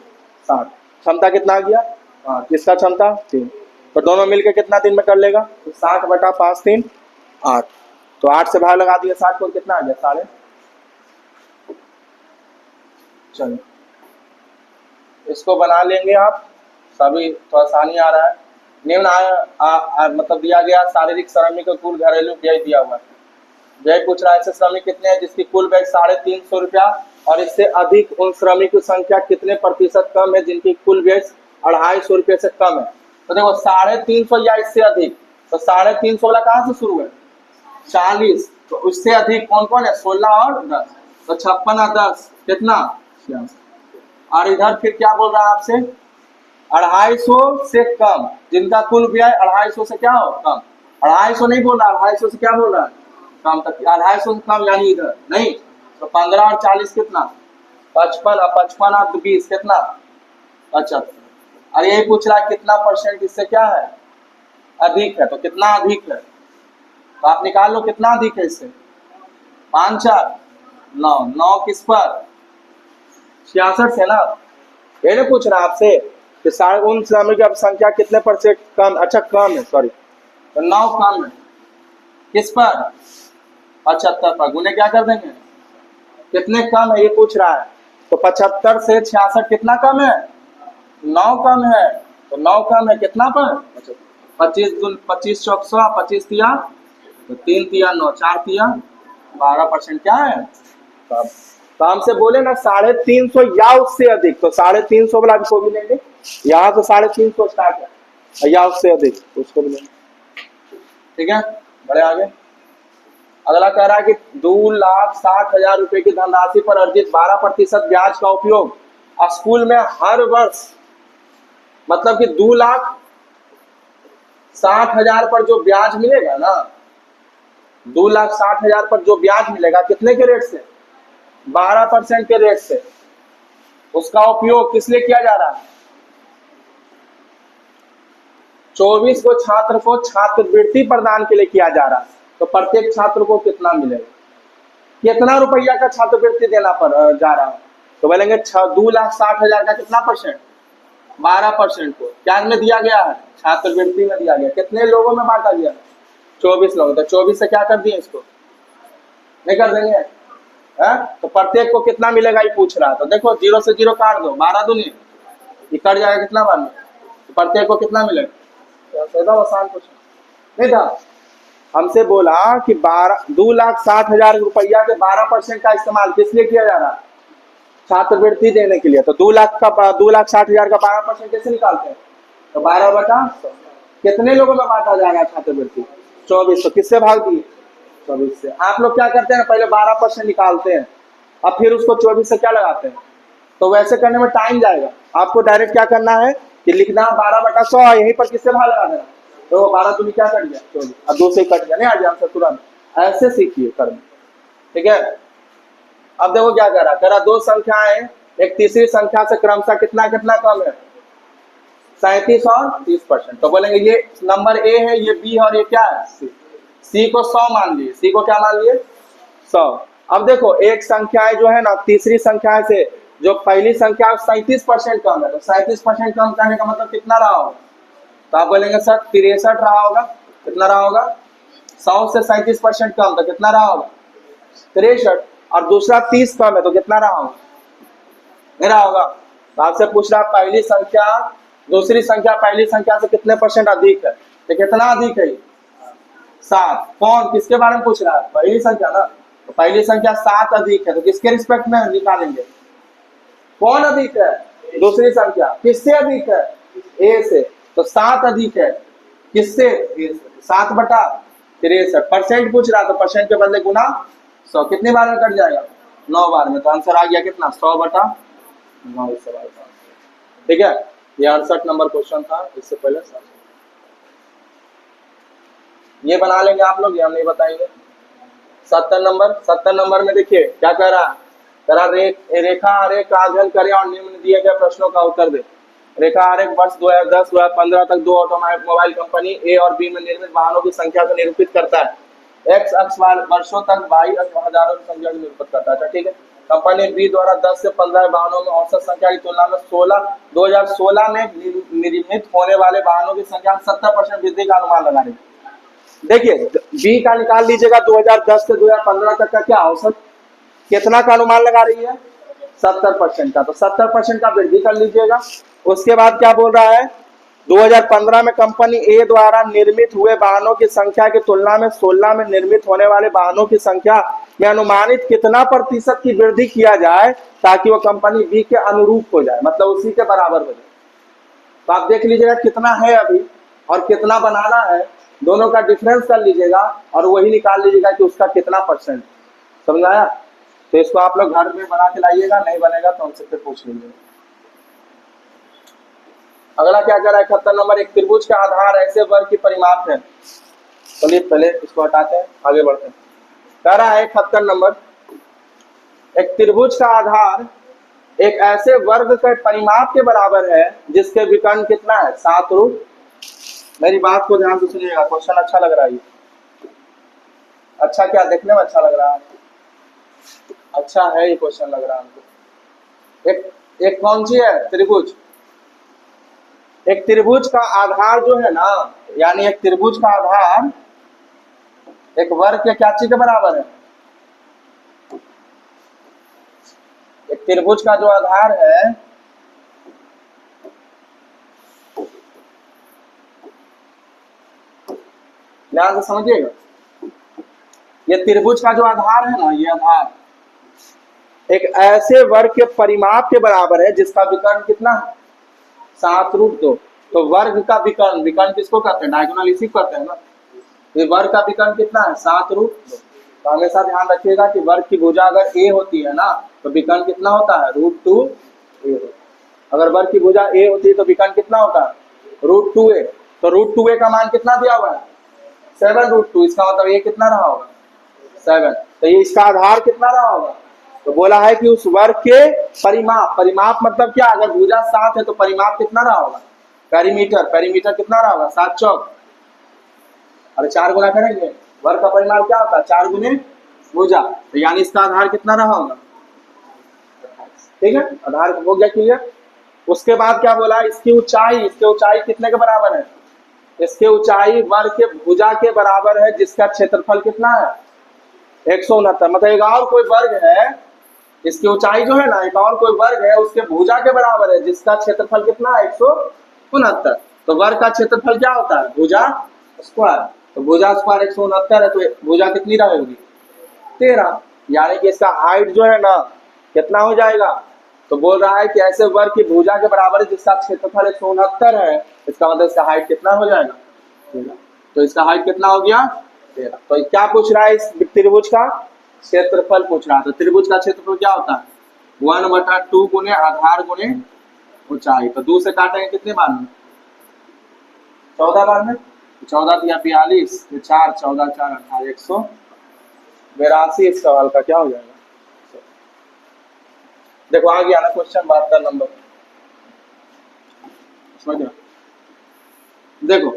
S1: 60। क्षमता कितना आ गया 8, किसका क्षमता 3, तो दोनों मिलकर कितना दिन में कर लेगा, तो 60 बटा 5 3 8, तो 8 से भाग लगा दिया 60 को, कितना आ गया 12.5। चलो इसको बना लेंगे आप सभी, तो आसानी आ रहा है। निम्न मतलब दिया गया शारीरिक श्रमिक का कुल घरेलू व्यय दिया हुआ है। व्यय पूछ रहा है ऐसे श्रमिक कितने हैं जिसकी कुल व्यय 350 रुपया और इससे अधिक उन श्रमिक की संख्या कितने प्रतिशत कम है जिनकी कुल व्यय 250 रुपये से कम है। तो देखो 350 या इससे अधिक, तो 350 वाला कहाँ से शुरू है 40, तो उससे अधिक कौन कौन है 16 और 10, तो 56 और 10 कितना 66। और इधर फिर क्या बोल रहा है आपसे 250 से कम जिनका कुल व्यय 250 से क्या हो कम, 250 नहीं बोल रहा 250 से क्या बोल रहा है कम तक, 250 से कम यानी इधर नहीं, तो 15 और 40 कितना 55 और 55 और 20 कितना 75। और यही पूछ रहा है कितना परसेंट इससे क्या है अधिक है, तो कितना अधिक है, तो आप निकाल लो कितना अधिक है इससे 5 4 9 9 किस पर 66 से ना। ये पूछ रहा आपसे कि उन श्रमिक की संख्या कितने परसेंट कम, अच्छा कम है सॉरी, तो 9 कम है किस पर 75 पर, गुने क्या कर देंगे कितने कम है ये पूछ रहा है, तो 75 से 66 कितना कम है 9 कम है, तो 9 कम है कितना पर 25 चौक 100 25 तिया तो 3 तिया 9 4 तिया 12% क्या है कम। तो हमसे बोले ना 350 या उससे अधिक, तो 350 वाला को भी लेंगे, यहाँ से 350 स्टार्ट है या उससे अधिक तो उसको भी लेंगे, ठीक है। बड़े आगे अगला कह रहा है कि 2,60,000 रुपए की धनराशि पर अर्जित 12% ब्याज का उपयोग स्कूल में हर वर्ष, मतलब कि 2,60,000 पर जो ब्याज मिलेगा ना 2,60,000 पर जो ब्याज मिलेगा कितने के रेट से 12% के रेट से, उसका उपयोग किस लिए किया जा रहा है 24 को छात्र को छात्रवृत्ति प्रदान के लिए किया जा रहा है। तो प्रत्येक छात्र को कितना मिलेगा, कितना रुपया का छात्रवृत्ति देना जा रहा है? तो बोलेंगे 2,60,000 का कितना परसेंट? 12% को क्या में दिया गया है? छात्रवृत्ति में दिया गया। कितने लोगों में बांटा गया? 24 लोगों। तो 24 से क्या कर दिए इसको? नहीं कर देंगे है? तो प्रत्येक को कितना मिलेगा ये पूछ रहा है। तो देखो 0 से 0 काट दो, 12 दूनी ये कट जाएगा कितना बार में? तो प्रत्येक को कितना मिलेगा? तो आसान क्वेश्चन नहीं था। हमसे बोला कि 2,60,000 रुपया के 12% का इस्तेमाल किस लिए किया जा रहा है? छात्रवृत्ति देने के लिए। तो 2,60,000 का 12% कैसे निकालते हैं? तो 12/100 कितने लोगों में बांटा जाएगा छात्रवृत्ति? 24। तो किससे भाग दिए? 24 से। आप लोग क्या करते हैं, पहले 12% निकालते हैं और फिर उसको 24 से क्या लगाते हैं। तो वैसे करने में टाइम जाएगा। आपको डायरेक्ट क्या करना है कि लिखना 12/100, यहीं पर किससे भाग लगा देना। तो 12 दूनी क्या कट गया? 24 और 2 से कट गया। नहीं आ जाए आंसर तुरंत। ऐसे सीखिए कर्म, ठीक है। अब देखो क्या करा, करा दो संख्याएं, एक तीसरी संख्या से क्रमशः कितना कितना कम है? 37 और 30%। तो बोलेंगे ये नंबर ए है, ये बी है और ये क्या है? सी को 100 मान लिए। सी को क्या मान लिए? 100। अब देखो एक संख्या जो है ना तीसरी संख्या से जो पहली संख्या 37% कम है। तो 37% कम करने का मतलब कितना रहा होगा? तो आप बोलेंगे सर 63 रहा होगा। कितना रहा होगा? 100 से 37% कम, तो कितना रहा होगा? 63। और दूसरा 30 कम है तो कितना रहा होगा? नहीं रहा होगा। तो आपसे पूछ रहा पहली संख्या दूसरी संख्या पहली संख्या से कितने % अधिक है? तो कितना अधिक है? 7। कौन किसके बारे में पूछ रहा है? पहली संख्या ना। तो पहली संख्या 7 अधिक है, तो किसके रिस्पेक्ट में निकालेंगे? कौन अधिक है? दूसरी संख्या। किससे अधिक है? ए से। तो 7 अधिक है किससे? ए से। 7/63। परसेंट पूछ रहा, तो परसेंट के बदले गुना 100। कितने बार में कट जाएगा? 9 बार में। तो आंसर आ गया कितना? 100/9 इस सवाल का। ठीक है, ये 68 नंबर क्वेश्चन था। इससे पहले ये बना लेंगे आप लोग, ये हम नहीं बताएंगे। 70 नंबर में देखिए क्या कह रहा है। रेखा आरेख का अध्ययन करें और निम्न दिए गए प्रश्नों का उत्तर दे। रेखा आरेख वर्ष 2010-2015 तक दो ऑटोमोबाइल कंपनी ए और बी में निर्मित वाहनों की संख्या को निरूपित करता है। एक्स अक्ष वर्षों तक, वाई अक्ष हजारों की संख्या को निरूपित करता है। ठीक है। कंपनी बी द्वारा 10 से 15 वाहनों में औसत संख्या की तुलना में 2016 में निर्मित होने वाले वाहनों की संख्या में 70% वृद्धि का अनुमान लगा रही है। देखिए बी का निकाल लीजिएगा 2010 से 2015 तक का क्या औसत कितना का अनुमान लगा रही है? 70% का। तो 70% का वृद्धि कर लीजिएगा। उसके बाद क्या बोल रहा है? 2015 में कंपनी ए द्वारा निर्मित हुए वाहनों की संख्या की तुलना में 16 में निर्मित होने वाले वाहनों की संख्या में अनुमानित कितना % की वृद्धि किया जाए ताकि वो कंपनी बी के अनुरूप हो जाए, मतलब उसी के बराबर हो जाए। तो आप देख लीजिएगा कितना है अभी और कितना बनाना है, दोनों का डिफरेंस कर लीजिएगा और वही निकाल लीजिएगा कि उसका कितना %। समझाया? तो इसको आप लोग घर में बना के लाइएगा, नहीं बनेगा तो हमसे फिर पूछ लीजिएगा। अगला क्या कर रहा है? 71 नंबर, एक त्रिभुज का आधार ऐसे वर्ग की परिमाप है। चलिए पहले इसको हटाते हैं, आगे बढ़ते हैं। कह रहा है 71 नंबर, एक त्रिभुज का आधार एक ऐसे वर्ग के परिमाप के बराबर है जिसके विकर्ण कितना है? 7√। मेरी बात को ध्यान से सुनिएगा, क्वेश्चन अच्छा लग रहा है। अच्छा क्या देखने में अच्छा लग रहा है? अच्छा है ये क्वेश्चन लग रहा है हमको। एक कौन सी है? त्रिभुज। एक त्रिभुज का आधार जो है ना, यानी एक त्रिभुज का आधार एक वर्ग के क्या चीज के बराबर है? एक त्रिभुज का जो आधार है ध्यान से समझिएगा, ये त्रिभुज का जो आधार है ना, ये आधार एक ऐसे वर्ग के परिमाप के बराबर है जिसका विकर्ण कितना है? 7√2। तो वर्ग का विकर्ण, विकर्ण किसको कहते हैं? डायगोनल इसी को कहते हैं ना। ये वर्ग का विकर्ण कितना है? 7√2। तो हमेशा ध्यान रखिएगा कि वर्ग की भुजा अगर ए होती है ना तो विकर्ण कितना होता है? √2a। अगर वर्ग की भुजा ए होती है तो विकर्ण कितना होता है? √2a। तो √2a का मान कितना दिया हुआ है? 7√2। इसका मतलब ये कितना रहा होगा? 7। तो ये इसका आधार कितना रहा होगा? तो बोला है कि उस वर्ग के परिमाप, परिमाप मतलब क्या? अगर भुजा 7 है तो परिमाप कितना रहा होगा? पेरीमीटर, पेरीमीटर कितना रहा होगा? 7 चौक। अरे 4 गुना करेंगे, वर्ग का परिमाप क्या होता है? 4 गुने भुजा, तो यानी इसका आधार कितना रहा होगा? ठीक है, आधार हो गया क्लियर। उसके बाद क्या बोला, इसकी ऊंचाई कितने के बराबर है? इसकी ऊंचाई वर्ग के भुजा के बराबर है, जिसका क्षेत्रफल कितना है? 169। मतलब एक और कोई वर्ग है, इसकी ऊंचाई जो है ना, एक और कोई वर्ग है उसके भुजा के बराबर है, जिसका क्षेत्रफल कितना है? 169। तो वर्ग का क्षेत्रफल क्या होता है? भुजा स्क्वायर। तो भुजा स्क्वायर 169 है, तो भुजा कितनी रहेगी? 13। यानी कि इसका हाइट जो है ना कितना हो जाएगा? तो बोल रहा है कि ऐसे वर्ग की भुजा के बराबर है जिसका क्षेत्रफल 169 है, इसका मतलब इसका हाइट कितना हो जाएगा? 13। तो इसका हाइट कितना हो गया? 13। तो क्या पूछ रहा है? इस त्रिभुज का क्षेत्रफल पूछ रहा है। तो त्रिभुज का क्षेत्रफल क्या होता है? 1/2 गुने आधार गुने ऊंचाई। तो 2 से काटेंगे कितने बार में? 14 बार में। 14 दिया 42, 4 14 4 18 182। इस सवाल का क्या हो जाएगा? देखो आ गया ना क्वेश्चन 72 नंबर। समझ रहे? देखो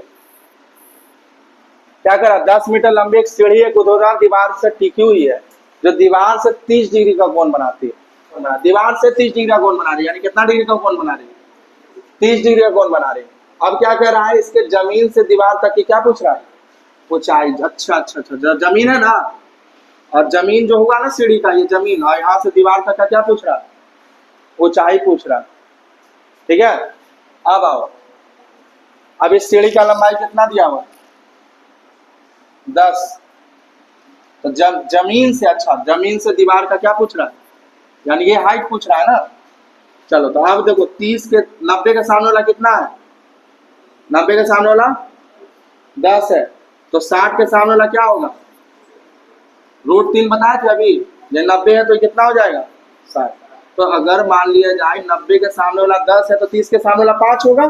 S1: क्या करा, 10 मीटर लंबी एक सीढ़ी एक ऊर्ध्वाधर दीवार से टिकी हुई है, जो दीवार से 30 डिग्री का कोण बनाती है। दीवार से 30 डिग्री का कोण बना रही है, यानी कितना डिग्री का कोण बना रही है? 30 डिग्री का कोण बना रही है। अब क्या कह रहा है, इसके जमीन से दीवार तक की क्या पूछ रहा है? ऊंचाई। अच्छा, जमीन है ना, और जमीन जो हुआ ना सीढ़ी का, ये जमीन, और यहाँ से दीवार तक का क्या पूछ रहा है? ऊंचाई पूछ रहा है। ठीक है, अब आओ, अब इस सीढ़ी का लंबाई कितना दिया हुआ? 10। तो जमीन से, अच्छा जमीन से दीवार का क्या पूछ रहा है? यानी ये हाइट पूछ रहा है ना। चलो तो अब देखो 30 के 90 के सामने वाला कितना है? 90 के सामने वाला 10 है, तो 60 के सामने वाला क्या होगा? √3 बताए थे अभी। ये 90 है तो कितना हो जाएगा? 60। तो अगर मान लिया जाए 90 के सामने वाला 10 है, तो 30 के सामने वाला 5 होगा,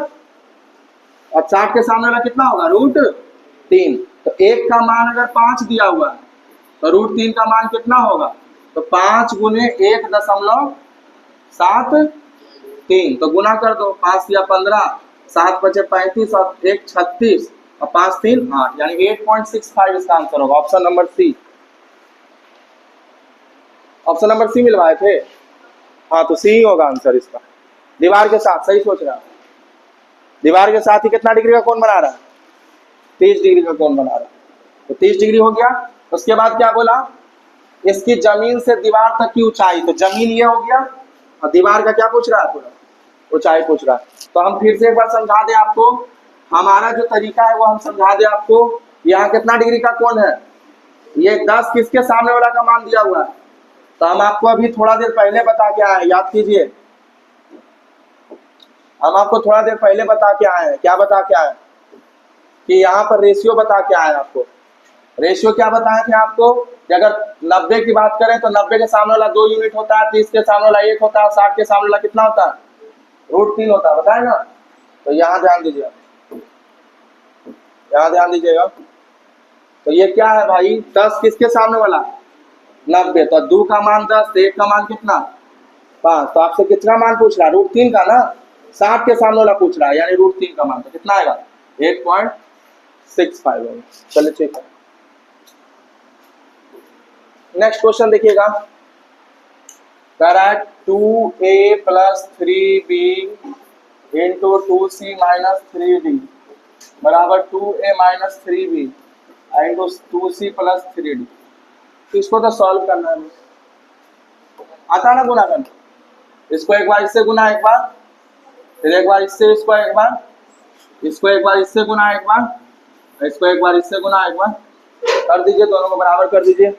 S1: और 60 के सामने वाला कितना होगा? √3। तो 1 का मान अगर 5 दिया हुआ है, तो √3 का मान कितना होगा? तो 5 गुने 1.73। तो गुना कर दो, 5 या 15, 7 बचे 35 और 1 36 और 5 3 8, यानी 8.65 इसका आंसर होगा। Option number C. Option number C मिलवाए थे। हाँ, तो सी ही होगा आंसर इसका। दीवार के साथ, सही सोच रहा है। दीवार के साथ ही कितना डिग्री का कोण बना रहा है? 30 डिग्री का कोण बना रहा है। तो 30 डिग्री हो गया। उसके बाद क्या बोला? इसकी जमीन से दीवार तक की ऊंचाई। तो जमीन ये हो गया, और दीवार का क्या पूछ रहा है? पूरा ऊंचाई पूछ रहा है। तो हम फिर से एक बार समझा दें आपको, हमारा जो तरीका है वो हम समझा दें आपको। यहाँ कितना डिग्री का कोण है? ये 10 किसके सामने वाला का मान दिया हुआ है? तो हम आपको अभी थोड़ा देर पहले बता के आए, याद कीजिए। हम आपको थोड़ा देर पहले बता के आए हैं। क्या बता के आए? कि यहाँ पर रेशियो बता के आए आपको। रेशियो क्या बताए थे आपको? कि अगर 90 की बात करें तो 90 के सामने वाला 2 यूनिट होता है, 30 के सामने वाला 1 होता है, 60 के सामने वाला कितना होता है? √3 होता है, बताए ना। तो यहाँ ध्यान दीजिए, यहाँ ध्यान दीजिएगा। तो ये क्या है भाई? 10 किसके सामने वाला? 90। तो 2 का मान 10, 1 का मान कितना? 5। तो आपसे कितना मान पूछ रहा है? √3 का ना। 60 के सामने वाला पूछ रहा है, यानी √3 का मान। तो कितना आएगा? 8.65 होगा। चलिए ठीक है, नेक्स्ट क्वेश्चन देखिएगा। कह रहा है 2a + 3b into 2c - 3d बराबर 2a - 3b into 2c + 3d। इसको तो सॉल्व करना है, आता ना गुना करना। इसको एक बार इससे गुना, एक बार फिर एक बार इससे, इसको एक बार, इसको एक बार इससे गुना, एक बार इसको एक बार इससे गुना, एक बार कर दीजिए, दोनों को बराबर कर दीजिए।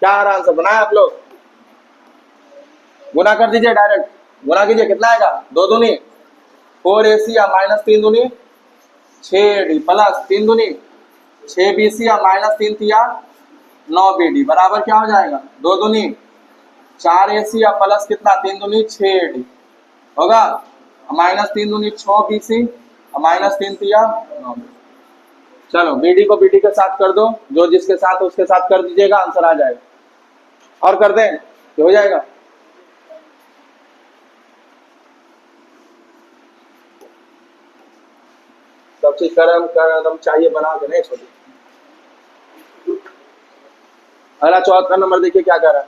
S1: क्या आराम से बनाए आप लोग? गुना कर दीजिए, डायरेक्ट गुना कीजिए। कितना आएगा? 2 दूनी 4ac या -3 दूनी 6d प्लस 3 दूनी 6bc या -3 तिया 9bd बराबर क्या हो जाएगा? 2 दूनी 4ac या प्लस कितना? 3 दूनी 6d होगा, -3 दूनी 6bc और -3 तिया 9bd। चलो bd को bd के साथ कर दो, जो जिसके साथ उसके साथ कर दीजिएगा, आंसर आ जाएगा। और कर दें तो हो जाएगा। सब चीज कर एकदम चाहिए, बना के नहीं छोड़ी। अगला 74 नंबर देखिए क्या कह रहा है।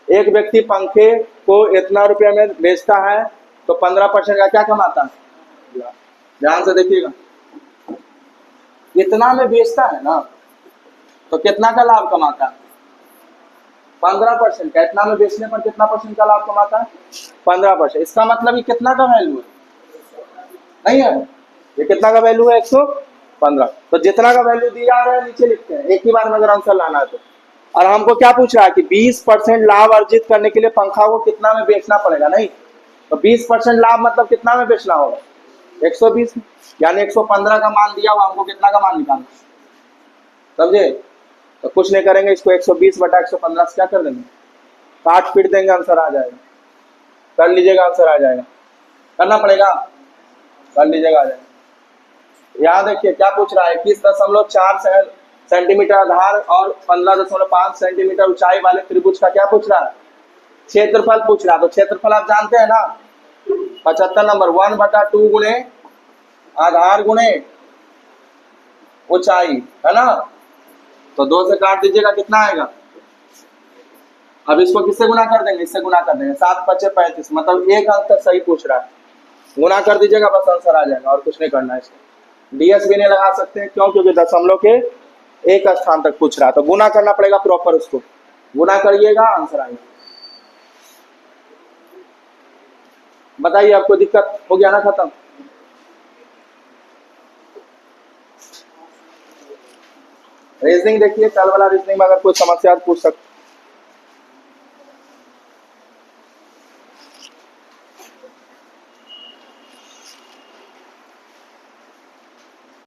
S1: एक व्यक्ति पंखे को इतना रुपये में बेचता है तो 15% का क्या कमाता है? ध्यान से देखिएगा, इतना में बेचता है ना तो कितना का लाभ कमाता है? 15% का। इतना में बेचने पर कितना परसेंट का लाभ कमाता है? 15%। इसका मतलब ये कितना का वैल्यू है? नहीं है, ये कितना का वैल्यू है? 115। तो जितना का वैल्यू दिया रहा है नीचे लिखते हैं, एक ही बार में अगर आंसर लाना है तो। और हमको क्या पूछ रहा है कि 20% लाभ अर्जित करने के लिए पंखा को कितना में बेचना पड़ेगा? नहीं, तो 20% लाभ मतलब कितना में बेचना होगा? 120, यानी 115 का मान दिया हुआ, हमको कितना का मान निकालना, समझे? तो कुछ नहीं करेंगे, इसको 120 बटा 115 से क्या कर देंगे, काट पीट देंगे, आंसर आ जाएगा। कर लीजिएगा, आंसर आ जाएगा। करना पड़ेगा, कर लीजिएगा, आ जाएगा। यहाँ देखिए क्या पूछ रहा है, 21.4 सेंटीमीटर आधार और 15.5 सेंटीमीटर ऊंचाई वाले त्रिभुज का क्या पूछ रहा है? क्षेत्रफल पूछ रहा है। तो क्षेत्रफल आप जानते हैं ना, 75 नंबर 1/2 गुणे आधार गुणे ऊंचाई, है ना? तो 2 से काट दीजिएगा, कितना आएगा? अब इसको किससे गुना कर देंगे? इससे गुना कर देंगे। 7×5 = 35, मतलब एक अंक तक सही पूछ रहा है। गुना कर दीजिएगा, बस आंसर आ जाएगा, और कुछ नहीं करना है। इसको डीएस भी नहीं लगा सकते, क्यों? क्योंकि दशमलव के एक स्थान तक पूछ रहा है, तो गुना करना पड़ेगा प्रॉपर। उसको गुना करिएगा, आंसर आएगा। बताइए, आपको दिक्कत हो गया ना? खत्म। रीजनिंग देखिए, कल वाला रीजनिंग में अगर कोई समस्या पूछ सकते